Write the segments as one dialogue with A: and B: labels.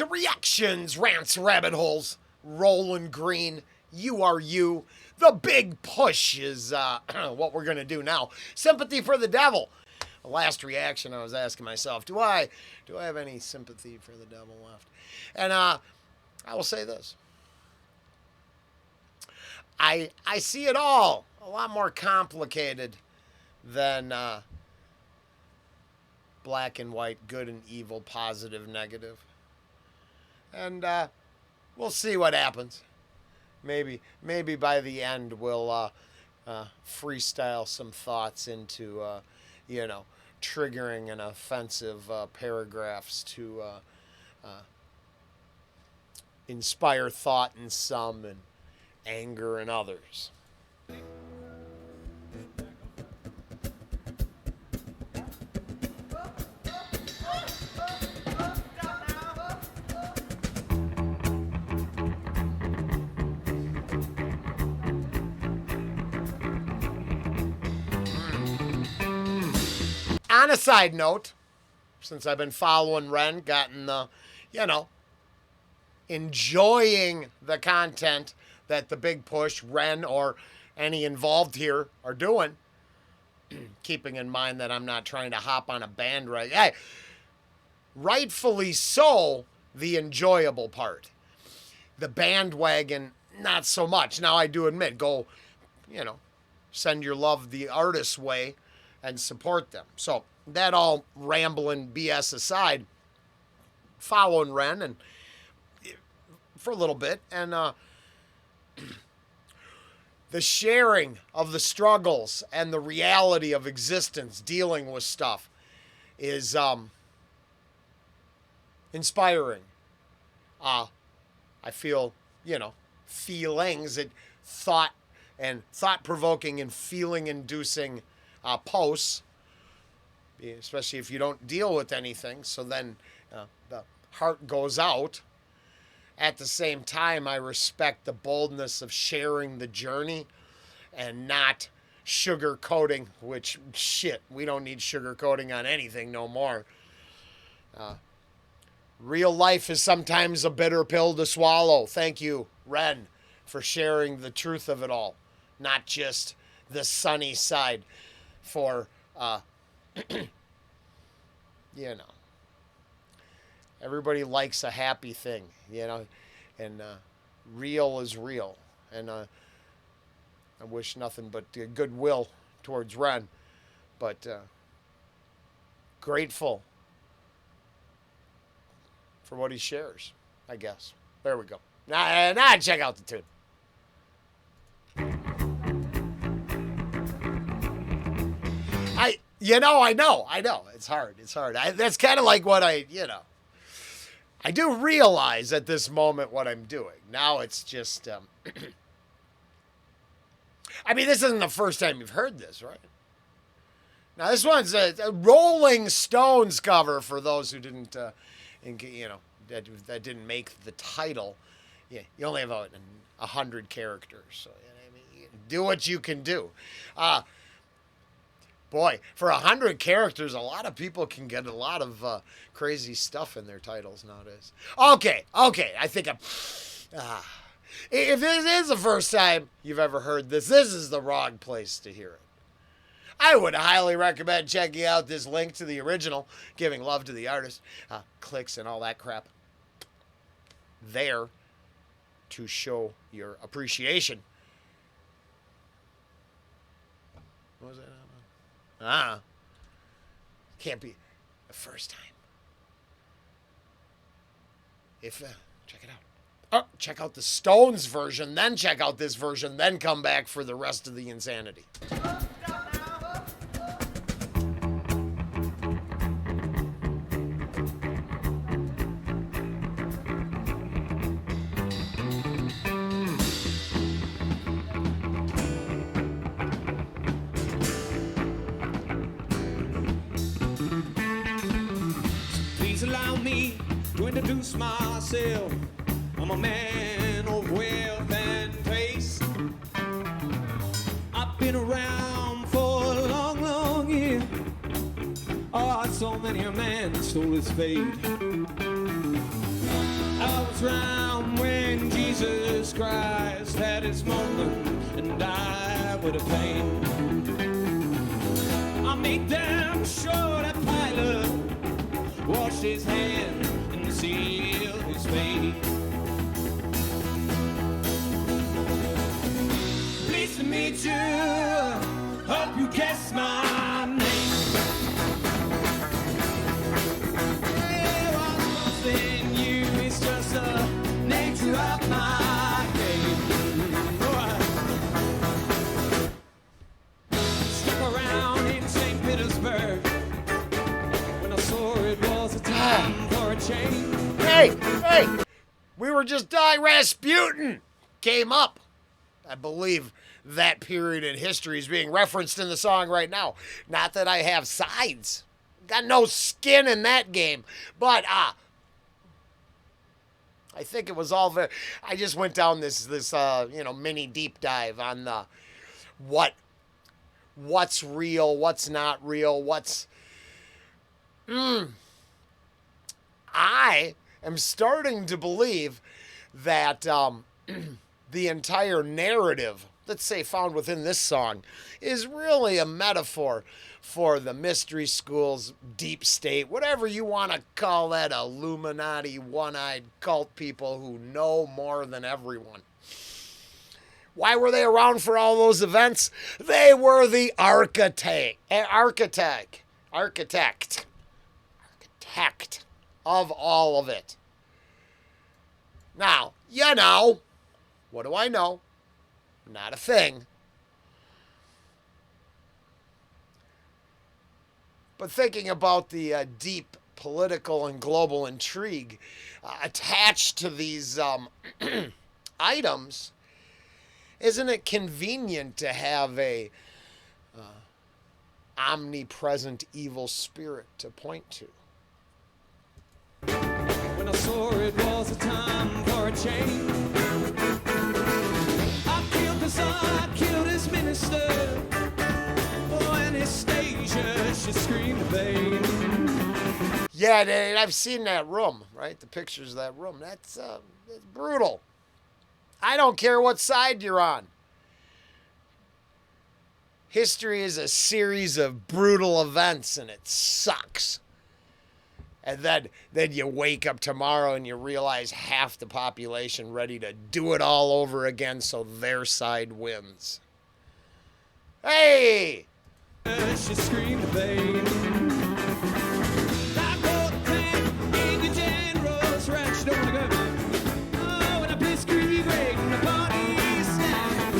A: to reactions, rants, rabbit holes. Rolling green, you are you. The big push is what we're going to do now. Sympathy for the devil. Last reaction, I was asking myself, do I have any sympathy for the devil left? And I will say this. I see it all a lot more complicated than black and white, good and evil, positive, negative. And we'll see what happens. Maybe by the end we'll freestyle some thoughts into, triggering and offensive paragraphs to inspire thought in some and anger in others. On a side note, since I've been following Ren, gotten the, enjoying the content that the Big Push, Ren, or any involved here are doing, keeping in mind that I'm not trying to hop on a band right. Hey, rightfully so, the enjoyable part. The bandwagon, not so much. Now, I do admit, go, send your love the artist's way and support them. So that all rambling BS aside, following Ren and for a little bit, and the sharing of the struggles and the reality of existence, dealing with stuff, is inspiring. I feel, feelings, thought-provoking and feeling-inducing posts, especially if you don't deal with anything. So then the heart goes out. At the same time, I respect the boldness of sharing the journey and not sugarcoating, which, shit, we don't need sugarcoating on anything no more. Real life is sometimes a bitter pill to swallow. Thank you, Ren, for sharing the truth of it all, not just the sunny side. For, everybody likes a happy thing, and real is real. And I wish nothing but goodwill towards Ren, but grateful for what he shares, I guess. There we go. Now check out the tune. I know. It's hard. That's kind of like what I do realize at this moment what I'm doing. Now it's just, this isn't the first time you've heard this, right? Now this one's a Rolling Stones cover for those who didn't, that didn't make the title. Yeah, you only have 100 characters, so do what you can do. Boy, for 100 characters, a lot of people can get a lot of crazy stuff in their titles nowadays. Okay, I think if this is the first time you've ever heard this is the wrong place to hear it. I would highly recommend checking out this link to the original, giving love to the artist, clicks and all that crap there to show your appreciation. What was that? Can't be the first time. Check it out. Check out the Stones version, then check out this version, then come back for the rest of the insanity.
B: Allow me to introduce myself. I'm a man of wealth and taste. I've been around for a long, long year. Oh, so many a man stole his fate. comes round when Jesus Christ had his moment and died with a pain. I made damn sure that Pilate washed his hands and sealed his fate. Pleased to meet you, hope you guess my name. Hey, what's in you is just the nature of my game. Stuck around in St. Petersburg when I saw it was a time for a change.
A: Hey, we were just Rasputin came up. I believe that period in history is being referenced in the song right now. Not that I have sides. Got no skin in that game. But I think it was all I just went down this mini deep dive on the what's real, what's not real, I am starting to believe that the entire narrative, let's say found within this song, is really a metaphor for the mystery schools, deep state, whatever you want to call that, Illuminati, one-eyed cult people who know more than everyone. Why were they around for all those events? They were the architect of all of it. Now, what do I know? Not a thing. But thinking about the deep political and global intrigue attached to these items, isn't it convenient to have a omnipresent evil spirit to point to?
B: When I saw it was a time for a change. I killed the Tsar, I killed his minister. Oh, Anastasia, she screamed in vain.
A: Yeah, I've seen that room, right? The pictures of that room. That's brutal. I don't care what side you're on. History is a series of brutal events, and it sucks. And then you wake up tomorrow and you realize half the population ready to do it all over again so their side wins. Hey!
B: She screamed in vain. I wrote tank, English and Rose Ranch, don't wanna go. Oh, when I play scream great and the party snap.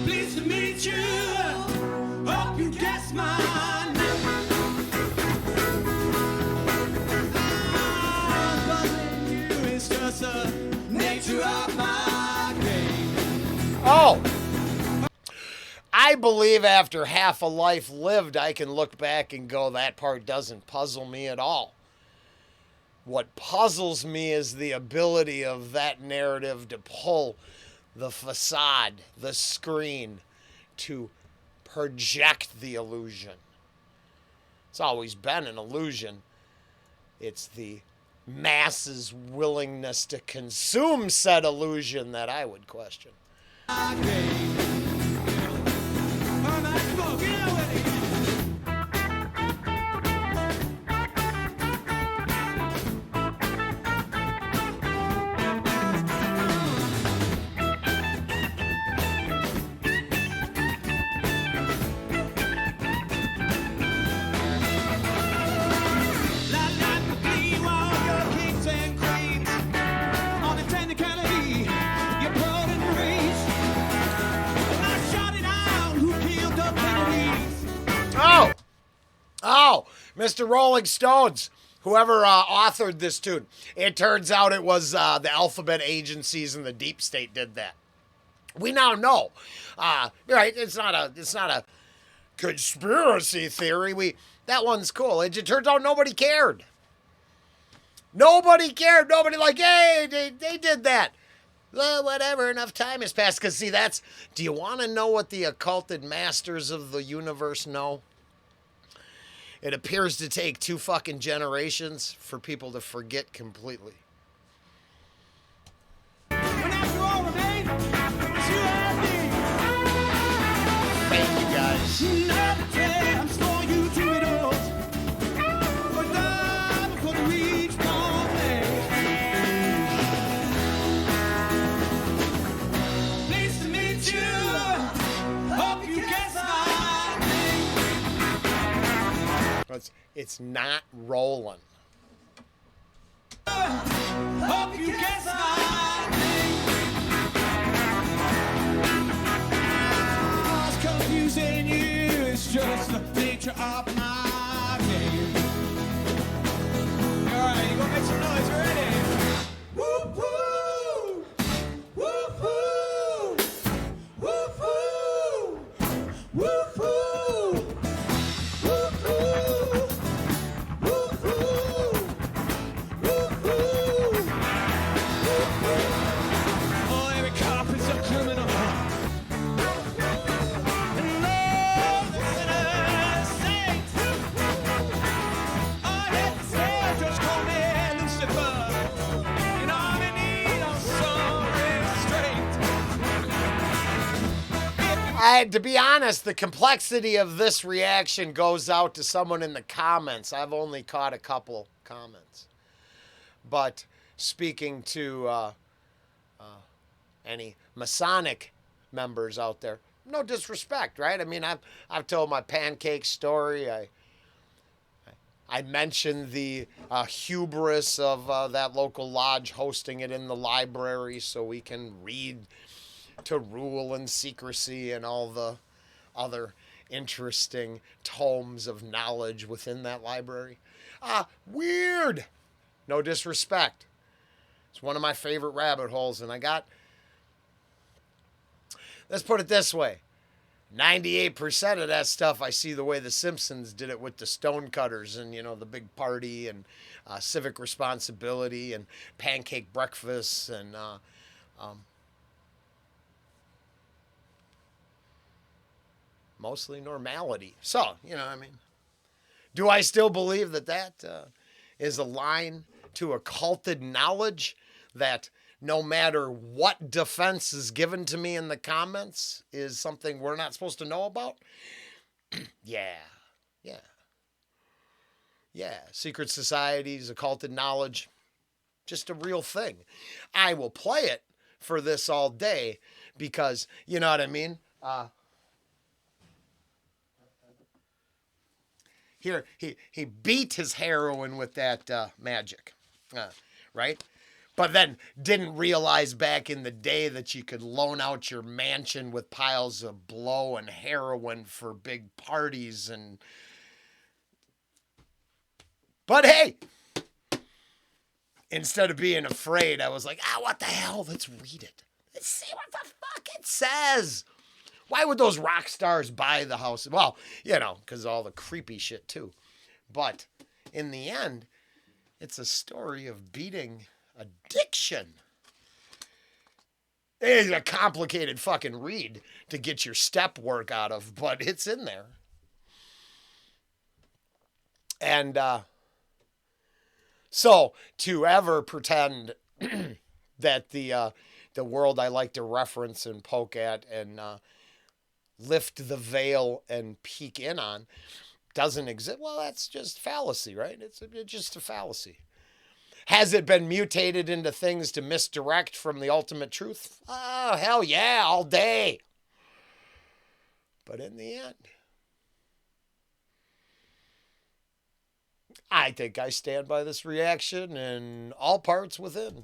B: Pleased to meet you, hope you guess my name. Nature of my game.
A: Oh! I believe after half a life lived, I can look back and go, that part doesn't puzzle me at all. What puzzles me is the ability of that narrative to pull the facade, the screen, to project the illusion. It's always been an illusion. It's the masses' willingness to consume said illusion that I would question. Oh, Mr. Rolling Stones, whoever authored this tune. It turns out it was the alphabet agencies and the deep state did that. We now know, right? It's not a conspiracy theory. That one's cool. It turns out nobody cared. Nobody cared. Nobody like, hey, they did that. Well, whatever, enough time has passed. Because, see, do you want to know what the occulted masters of the universe know? It appears to take 2 fucking generations for people to forget completely.
B: When after all remain, it's you and me.
A: Thank you guys.
B: Another day, I'm sure you do it all. But now before the reach my place. Pleased to meet you. Hope you guess my name.
A: It's not Rollen.
B: Hope you guess my name. What's confusing you is just the nature of my game. Alright, you gonna make some noise, ready? Whoop whoop! Whoop whoop! Whoop whoop! Whoop whoop! Whoop whoop! Whoop whoop! Oh, every cop is a criminal. And love is a saint. I hate to say, just call me Lucifer. And I'm in need of some restraint.
A: To be honest, the complexity of this reaction goes out to someone in the comments. I've only caught a couple comments. But speaking to any Masonic members out there, no disrespect, right? I mean, I've told my pancake story. I mentioned the hubris of that local lodge hosting it in the library so we can read to rule in secrecy and all the other interesting tomes of knowledge within that library. Weird. No disrespect. It's one of my favorite rabbit holes, and let's put it this way. 98% of that stuff I see the way the Simpsons did it with the stonecutters and, the big party and civic responsibility and pancake breakfasts and mostly normality. So, do I still believe that is a line to occulted knowledge that no matter what defense is given to me in the comments is something we're not supposed to know about? Yeah. Secret societies, occulted knowledge, just a real thing. I will play it for this all day because, you know what I mean? Here, he beat his heroine with that magic, right? But then didn't realize back in the day that you could loan out your mansion with piles of blow and heroin for big parties and... But hey, instead of being afraid, I was like, what the hell? Let's read it. Let's see what the fuck it says. Why would those rock stars buy the house? Well, because all the creepy shit too. But in the end, it's a story of beating addiction. It's a complicated fucking read to get your step work out of, but it's in there. And so to ever pretend that the world I like to reference and poke at and lift the veil and peek in on doesn't exist, well, that's just fallacy, right? It's just a fallacy. Has it been mutated into things to misdirect from the ultimate truth? Oh, hell yeah, all day. But in the end, I think I stand by this reaction and all parts within.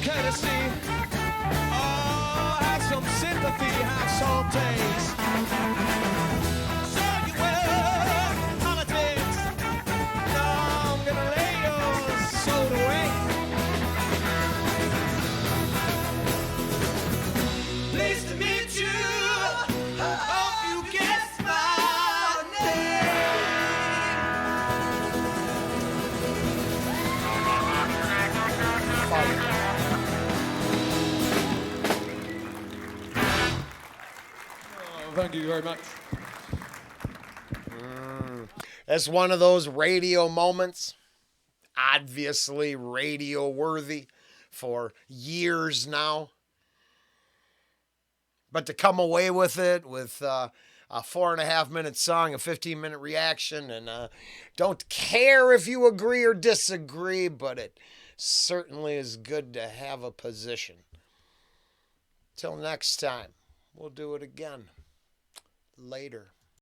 B: Courtesy. Oh, have some sympathy, have some taste. So you will politics. Now I'm gonna lay your soul to waste. Pleased to meet you. Hope you guessed my name. you very much.
A: It's one of those radio moments, obviously radio worthy for years now. But to come away with it with a 4.5 minute song, a 15-minute reaction, and don't care if you agree or disagree, but it certainly is good to have a position. Till next time, we'll do it again. Later.